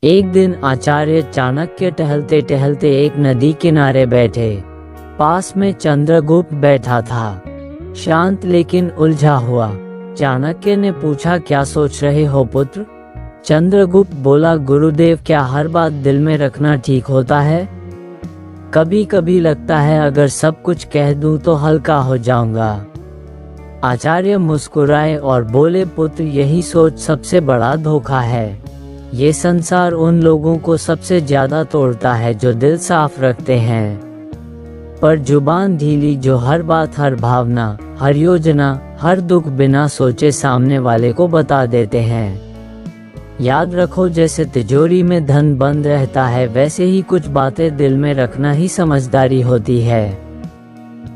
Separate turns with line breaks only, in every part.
एक दिन आचार्य चाणक्य टहलते टहलते एक नदी किनारे बैठे। पास में चंद्रगुप्त बैठा था, शांत लेकिन उलझा हुआ। चाणक्य ने पूछा, क्या सोच रहे हो पुत्र? चंद्रगुप्त बोला, गुरुदेव, क्या हर बात दिल में रखना ठीक होता है? कभी कभी लगता है अगर सब कुछ कह दूं तो हल्का हो जाऊंगा। आचार्य मुस्कुराए और बोले, पुत्र, यही सोच सबसे बड़ा धोखा है। ये संसार उन लोगों को सबसे ज्यादा तोड़ता है जो दिल साफ रखते हैं, पर जुबान ढीली जो हर बात, हर भावना, हर योजना, हर दुख बिना सोचे सामने वाले को बता देते हैं। याद रखो, जैसे तिजोरी में धन बंद रहता है, वैसे ही कुछ बातें दिल में रखना ही समझदारी होती है,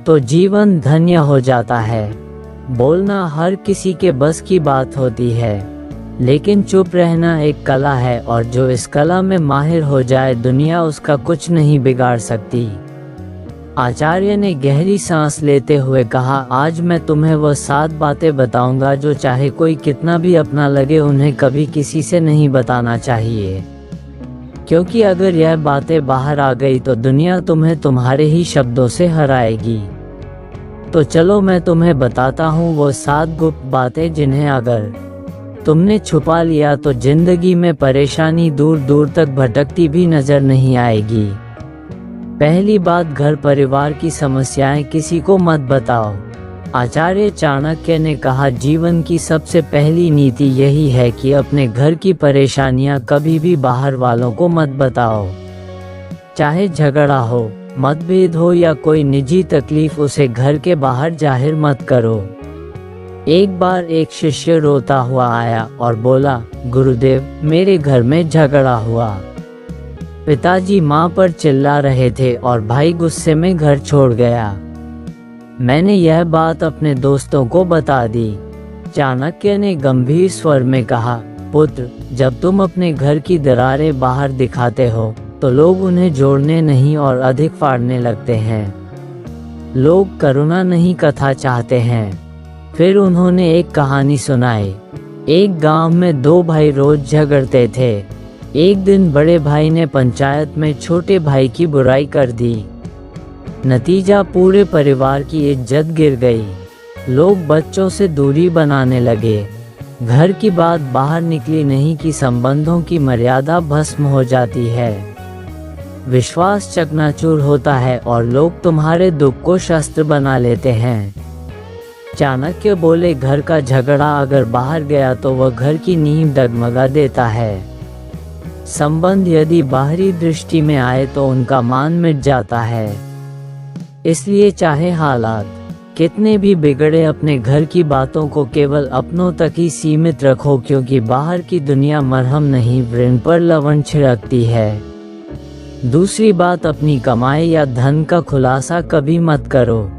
तो जीवन धन्य हो जाता है। बोलना हर किसी के बस की बात होती है, लेकिन चुप रहना एक कला है, और जो इस कला में माहिर हो जाए, दुनिया उसका कुछ नहीं बिगाड़ सकती। आचार्य ने गहरी सांस लेते हुए कहा, आज मैं तुम्हें वह 7 बातें बताऊंगा जो चाहे कोई कितना भी अपना लगे, उन्हें कभी किसी से नहीं बताना चाहिए, क्योंकि अगर यह बातें बाहर आ गई तो दुनिया तुम्हें तुम्हारे ही शब्दों से हराएगी। तो चलो मैं तुम्हें बताता हूँ वो 7 गुप्त बातें, जिन्हें अगर तुमने छुपा लिया तो जिंदगी में परेशानी दूर दूर तक भटकती भी नजर नहीं आएगी। पहली बात, घर परिवार की समस्याएं किसी को मत बताओ। आचार्य चाणक्य ने कहा, जीवन की सबसे पहली नीति यही है कि अपने घर की परेशानियां कभी भी बाहर वालों को मत बताओ। चाहे झगड़ा हो, मतभेद हो या कोई निजी तकलीफ, उसे घर के बाहर जाहिर मत करो। एक बार एक शिष्य रोता हुआ आया और बोला, गुरुदेव, मेरे घर में झगड़ा हुआ। पिताजी माँ पर चिल्ला रहे थे और भाई गुस्से में घर छोड़ गया। मैंने यह बात अपने दोस्तों को बता दी। चाणक्य ने गंभीर स्वर में कहा, पुत्र, जब तुम अपने घर की दरारें बाहर दिखाते हो तो लोग उन्हें जोड़ने नहीं और अधिक फाड़ने लगते हैं। लोग करुणा नहीं, कथा चाहते हैं। फिर उन्होंने एक कहानी सुनाई। एक गांव में 2 भाई रोज झगड़ते थे। एक दिन बड़े भाई ने पंचायत में छोटे भाई की बुराई कर दी। नतीजा, पूरे परिवार की इज्जत गिर गई। लोग बच्चों से दूरी बनाने लगे। घर की बात बाहर निकली नहीं कि संबंधों की मर्यादा भस्म हो जाती है। विश्वास चकनाचूर होता है और लोग तुम्हारे दुख को शस्त्र बना लेते हैं। चाणक्य बोले, घर का झगड़ा अगर बाहर गया तो वह घर की नींव डगमगा देता है। संबंध यदि बाहरी दृष्टि में आए तो उनका मान मिट जाता है। इसलिए चाहे हालात कितने भी बिगड़े, अपने घर की बातों को केवल अपनों तक ही सीमित रखो, क्योंकि बाहर की दुनिया मरहम नहीं, व्रण पर लवण छिड़कती है। दूसरी बात, अपनी कमाई या धन का खुलासा कभी मत करो।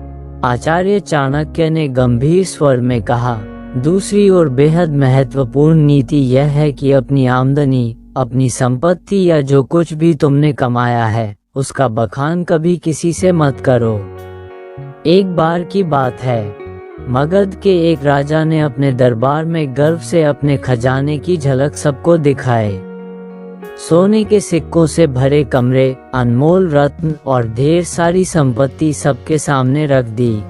आचार्य चाणक्य ने गंभीर स्वर में कहा, दूसरी और बेहद महत्वपूर्ण नीति यह है कि अपनी आमदनी, अपनी संपत्ति या जो कुछ भी तुमने कमाया है, उसका बखान कभी किसी से मत करो। एक बार की बात है, मगध के एक राजा ने अपने दरबार में गर्व से अपने खजाने की झलक सबको दिखाई। सोने के सिक्कों से भरे कमरे, अनमोल रत्न और ढेर सारी संपत्ति सबके सामने रख दी।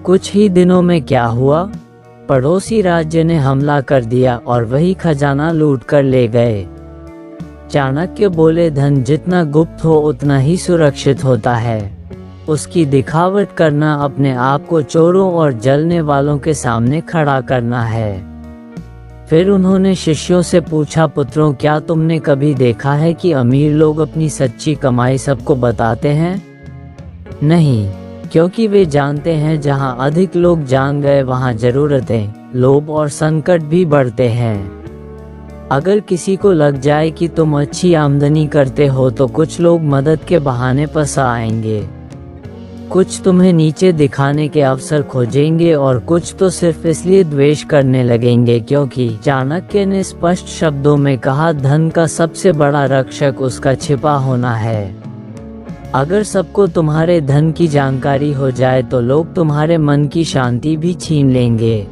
कुछ ही दिनों में क्या हुआ? पड़ोसी राज्य ने हमला कर दिया और वही खजाना लूट कर ले गए। चाणक्य बोले, धन जितना गुप्त हो उतना ही सुरक्षित होता है। उसकी दिखावट करना अपने आप को चोरों और जलने वालों के सामने खड़ा करना है। फिर उन्होंने शिष्यों से पूछा, पुत्रों, क्या तुमने कभी देखा है कि अमीर लोग अपनी सच्ची कमाई सबको बताते हैं? नहीं, क्योंकि वे जानते हैं जहां अधिक लोग जान गए वहां जरूरतें, लोभ और संकट भी बढ़ते हैं। अगर किसी को लग जाए कि तुम अच्छी आमदनी करते हो तो कुछ लोग मदद के बहाने पास आएंगे, कुछ तुम्हें नीचे दिखाने के अवसर खोजेंगे और कुछ तो सिर्फ इसलिए द्वेष करने लगेंगे क्योंकि चाणक्य ने स्पष्ट शब्दों में कहा, धन का सबसे बड़ा रक्षक उसका छिपा होना है। अगर सबको तुम्हारे धन की जानकारी हो जाए तो लोग तुम्हारे मन की शांति भी छीन लेंगे।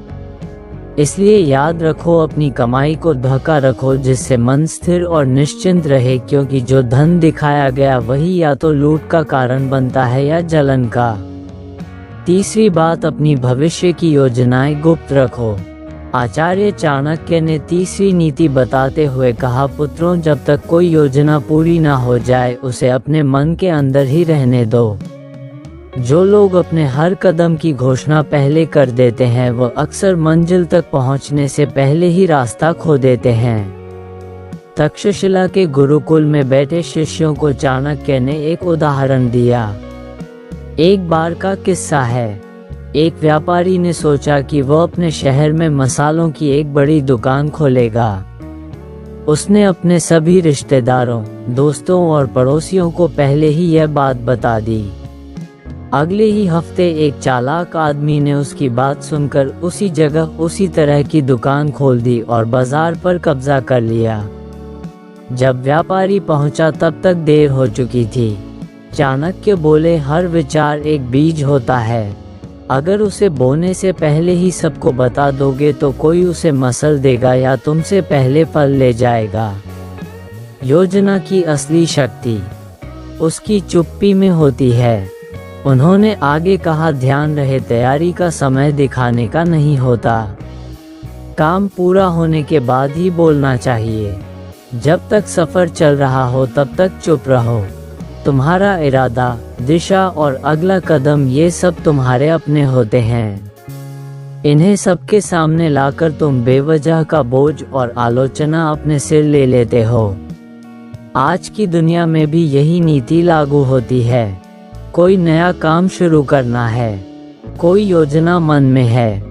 इसलिए याद रखो, अपनी कमाई को ढका रखो जिससे मन स्थिर और निश्चिंत रहे, क्योंकि जो धन दिखाया गया वही या तो लूट का कारण बनता है या जलन का। तीसरी बात, अपनी भविष्य की योजनाएं गुप्त रखो। आचार्य चाणक्य ने तीसरी नीति बताते हुए कहा, पुत्रों, जब तक कोई योजना पूरी ना हो जाए उसे अपने मन के अंदर ही रहने दो। जो लोग अपने हर कदम की घोषणा पहले कर देते हैं वो अक्सर मंजिल तक पहुंचने से पहले ही रास्ता खो देते हैं। तक्षशिला के गुरुकुल में बैठे शिष्यों को चाणक्य ने एक उदाहरण दिया। एक बार का किस्सा है। एक व्यापारी ने सोचा कि वह अपने शहर में मसालों की एक बड़ी दुकान खोलेगा। उसने अपने सभी रिश्तेदारों, दोस्तों और पड़ोसियों को पहले ही यह बात बता दी। अगले ही हफ्ते एक चालाक आदमी ने उसकी बात सुनकर उसी जगह उसी तरह की दुकान खोल दी और बाजार पर कब्जा कर लिया। जब व्यापारी पहुंचा तब तक देर हो चुकी थी। चाणक्य बोले, हर विचार एक बीज होता है। अगर उसे बोने से पहले ही सबको बता दोगे तो कोई उसे मसल देगा या तुमसे पहले फल ले जाएगा। योजना की असली शक्ति उसकी चुप्पी में होती है। उन्होंने आगे कहा, ध्यान रहे, तैयारी का समय दिखाने का नहीं होता। काम पूरा होने के बाद ही बोलना चाहिए। जब तक सफर चल रहा हो तब तक चुप रहो। तुम्हारा इरादा, दिशा और अगला कदम, ये सब तुम्हारे अपने होते हैं। इन्हें सबके सामने लाकर तुम बेवजह का बोझ और आलोचना अपने सिर ले लेते हो। आज की दुनिया में भी यही नीति लागू होती है। कोई नया काम शुरू करना है, कोई योजना मन में है,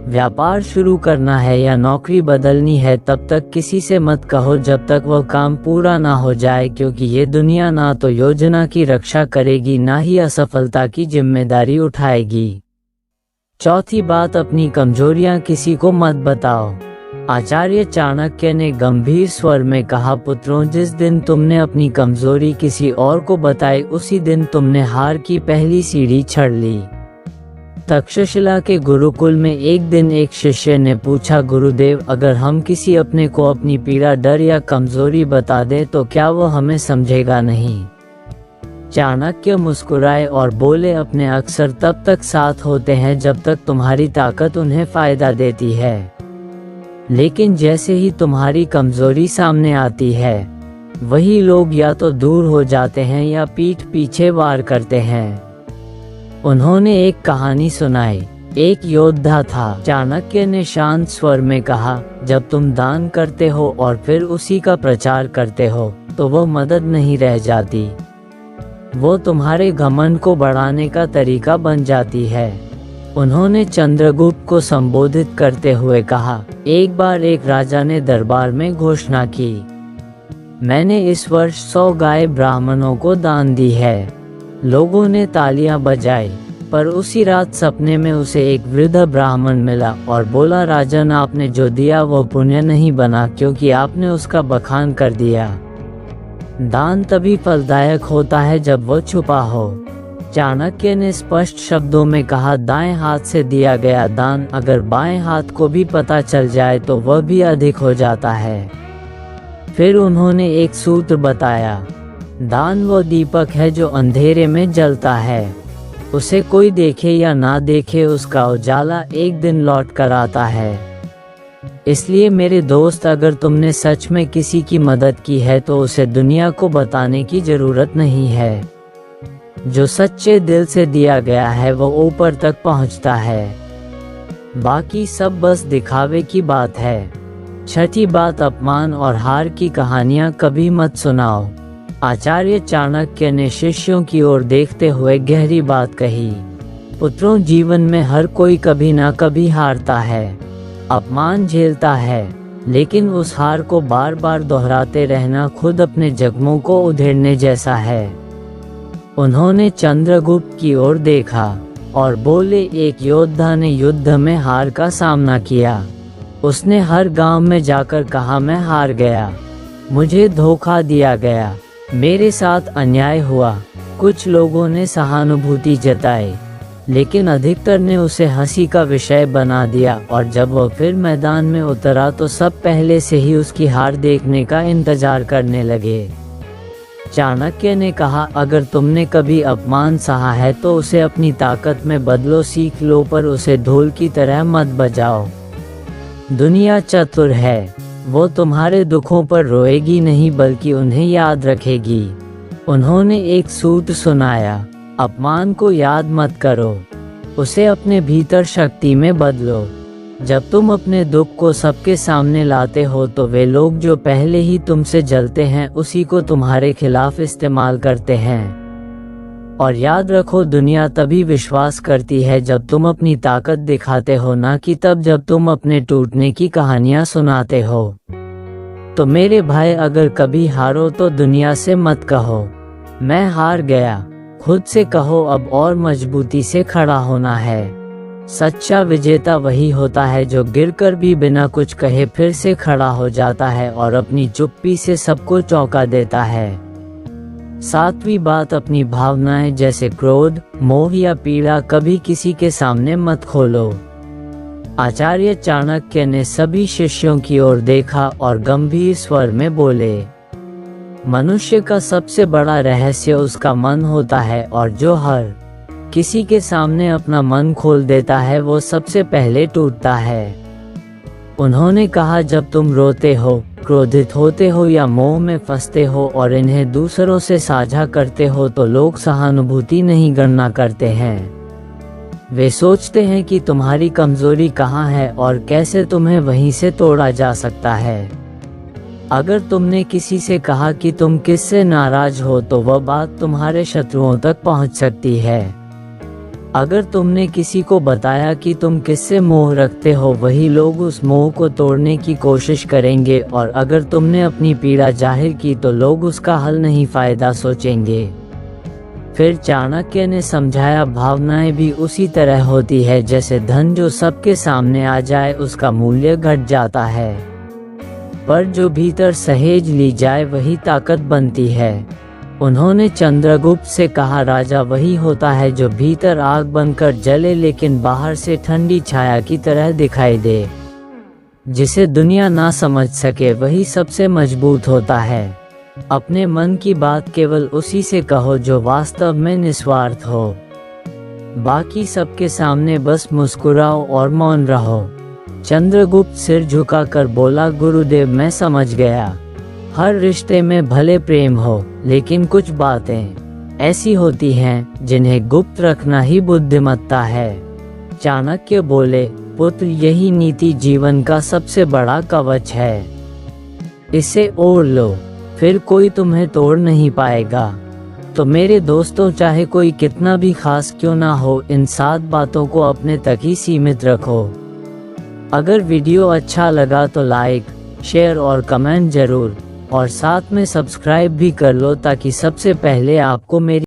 व्यापार शुरू करना है या नौकरी बदलनी है, तब तक किसी से मत कहो जब तक वह काम पूरा ना हो जाए, क्योंकि ये दुनिया ना तो योजना की रक्षा करेगी ना ही असफलता की जिम्मेदारी उठाएगी। चौथी बात, अपनी कमजोरियां किसी को मत बताओ। आचार्य चाणक्य ने गंभीर स्वर में कहा, पुत्रों, जिस दिन तुमने अपनी कमजोरी किसी और को बताई उसी दिन तुमने हार की पहली सीढ़ी चढ़ ली। तक्षशिला के गुरुकुल में एक दिन एक शिष्य ने पूछा, गुरुदेव, अगर हम किसी अपने को अपनी पीड़ा, डर या कमजोरी बता दें तो क्या वो हमें समझेगा नहीं? चाणक्य मुस्कुराए और बोले, अपने अक्सर तब तक साथ होते हैं जब तक तुम्हारी ताकत उन्हें फायदा देती है, लेकिन जैसे ही तुम्हारी कमजोरी सामने आती है वही लोग या तो दूर हो जाते हैं या पीठ पीछे वार करते हैं। उन्होंने एक कहानी सुनाई। एक योद्धा था। चाणक्य ने शांत स्वर में कहा, जब तुम दान करते हो और फिर उसी का प्रचार करते हो तो वो मदद नहीं रह जाती, वो तुम्हारे घमंड को बढ़ाने का तरीका बन जाती है। उन्होंने चंद्रगुप्त को संबोधित करते हुए कहा, एक बार एक राजा ने दरबार में घोषणा की, मैंने इस वर्ष 100 गाय ब्राह्मणों को दान दी है। लोगों ने तालियां बजाई, पर उसी रात सपने में उसे एक वृद्ध ब्राह्मण मिला और बोला, राजन, आपने जो दिया वो पुण्य नहीं बना, क्योंकि आपने उसका बखान कर दिया। दान तभी फलदायक होता है जब वो छुपा हो। चाणक्य ने स्पष्ट शब्दों में कहा, दाएं हाथ से दिया गया दान अगर बाएं हाथ को भी पता चल जाए तो वह भी अधिक हो जाता है। फिर उन्होंने एक सूत्र बताया, दान वो दीपक है जो अंधेरे में जलता है, उसे कोई देखे या ना देखे उसका उजाला एक दिन लौट कर आता है। इसलिए मेरे दोस्त, अगर तुमने सच में किसी की मदद की है तो उसे दुनिया को बताने की जरूरत नहीं है। जो सच्चे दिल से दिया गया है वो ऊपर तक पहुंचता है, बाकी सब बस दिखावे की बात है। छठी बात, अपमान और हार की कहानियां कभी मत सुनाओ। आचार्य चाणक्य ने शिष्यों की ओर देखते हुए गहरी बात कही, पुत्रों, जीवन में हर कोई कभी ना कभी हारता है, अपमान झेलता है, लेकिन उस हार को बार बार दोहराते रहना खुद अपने जख्मों को उधेड़ने जैसा है। उन्होंने चंद्रगुप्त की ओर देखा और बोले, एक योद्धा ने युद्ध में हार का सामना किया। उसने हर गांव में जाकर कहा, मैं हार गया, मुझे धोखा दिया गया, मेरे साथ अन्याय हुआ। कुछ लोगों ने सहानुभूति जताई, लेकिन अधिकतर ने उसे हंसी का विषय बना दिया और जब वह फिर मैदान में उतरा तो सब पहले से ही उसकी हार देखने का इंतजार करने लगे। चाणक्य ने कहा, अगर तुमने कभी अपमान सहा है तो उसे अपनी ताकत में बदलो, सीख लो, पर उसे ढोल की तरह मत बजाओ। दुनिया चतुर है, वो तुम्हारे दुखों पर रोएगी नहीं बल्कि उन्हें याद रखेगी। उन्होंने एक सूत्र सुनाया, अपमान को याद मत करो, उसे अपने भीतर शक्ति में बदलो। जब तुम अपने दुख को सबके सामने लाते हो तो वे लोग जो पहले ही तुमसे जलते हैं उसी को तुम्हारे खिलाफ इस्तेमाल करते हैं। और याद रखो, दुनिया तभी विश्वास करती है जब तुम अपनी ताकत दिखाते हो, ना कि तब जब तुम अपने टूटने की कहानियां सुनाते हो। तो मेरे भाई, अगर कभी हारो तो दुनिया से मत कहो मैं हार गया, खुद से कहो अब और मजबूती से खड़ा होना है। सच्चा विजेता वही होता है जो गिरकर भी बिना कुछ कहे फिर से खड़ा हो जाता है और अपनी चुप्पी से सबको चौंका देता है। सातवीं बात, अपनी भावनाएं जैसे क्रोध, मोह या पीड़ा कभी किसी के सामने मत खोलो। आचार्य चाणक्य ने सभी शिष्यों की ओर देखा और गंभीर स्वर में बोले, मनुष्य का सबसे बड़ा रहस्य उसका मन होता है और जो हर किसी के सामने अपना मन खोल देता है वो सबसे पहले टूटता है। उन्होंने कहा, जब तुम रोते हो, क्रोधित होते हो या मोह में फंसते हो और इन्हें दूसरों से साझा करते हो तो लोग सहानुभूति नहीं गणना करते हैं। वे सोचते हैं कि तुम्हारी कमजोरी कहाँ है और कैसे तुम्हें वहीं से तोड़ा जा सकता है। अगर तुमने किसी से कहा कि तुम किससे नाराज हो तो वह बात तुम्हारे शत्रुओं तक पहुंच सकती है। अगर तुमने किसी को बताया कि तुम किससे मोह रखते हो, वही लोग उस मोह को तोड़ने की कोशिश करेंगे, और अगर तुमने अपनी पीड़ा जाहिर की तो लोग उसका हल नहीं फायदा सोचेंगे। फिर चाणक्य ने समझाया, भावनाएं भी उसी तरह होती है जैसे धन, जो सबके सामने आ जाए उसका मूल्य घट जाता है, पर जो भीतर सहेज ली जाए वही ताकत बनती है। उन्होंने चंद्रगुप्त से कहा, राजा वही होता है जो भीतर आग बनकर जले लेकिन बाहर से ठंडी छाया की तरह दिखाई दे। जिसे दुनिया ना समझ सके वही सबसे मजबूत होता है। अपने मन की बात केवल उसी से कहो जो वास्तव में निस्वार्थ हो। बाकी सबके सामने बस मुस्कुराओ और मौन रहो। चंद्रगुप्त सिर झुकाकर बोला, गुरुदेव मैं समझ गया। हर रिश्ते में भले प्रेम हो, लेकिन कुछ बातें ऐसी होती हैं जिन्हें गुप्त रखना ही बुद्धिमत्ता है। चाणक्य बोले, पुत्र यही नीति जीवन का सबसे बड़ा कवच है। इसे ओढ़ लो, फिर कोई तुम्हें तोड़ नहीं पाएगा। तो मेरे दोस्तों, चाहे कोई कितना भी खास क्यों ना हो, इन 7 बातों को अपने तक ही सीमित रखो। अगर वीडियो अच्छा लगा तो लाइक, शेयर और कमेंट जरूर, और साथ में सब्सक्राइब भी कर लो ताकि सबसे पहले आपको मेरी